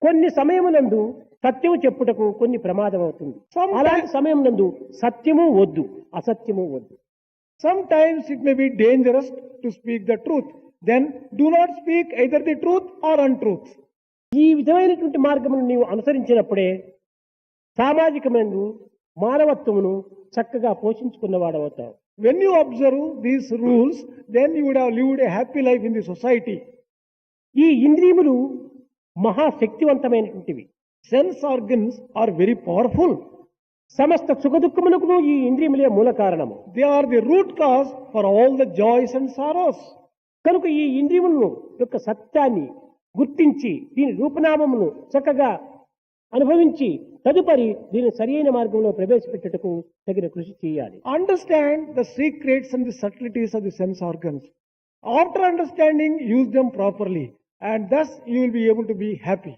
కొన్ని సమయమునందు సత్యము చెప్పుటకు కొన్ని ప్రమాదం అవుతుంది. అలాంటి సమయం నందు సత్యము వద్దు, అసత్యము వద్దు. Sometimes it may be dangerous to speak the truth. Then do not speak either the truth or untruth. ఈ విధమైనటువంటి మార్గమును నీవు అనుసరించినప్పుడే సామాజికమైన మానవత్వమును చక్కగా పోషించుకున్నవాడవుతావు. When you observe these rules, then you would have lived a happy life in the society. ఈ ఇంద్రియములు మహాశక్తివంతమైనటువంటివి. Sense organs are very powerful. సమస్త సుఖదుఖములకు ఈ ఇంద్రియములే మూల కారణము. They are the root cause for all the joys and sorrows. కనుక ఈ ఇంద్రియములను యొక్క సత్యాన్ని గుర్తించి దీని రూపనామమును చక్కగా అనుభవించి తదుపరి దీని సరియైన మార్గంలో ప్రవేశపెట్టుటకు తగిన కృషి చేయాలి. Understand the secrets and the subtleties of the sense organs. After understanding, use them properly, and thus you will be able to be happy.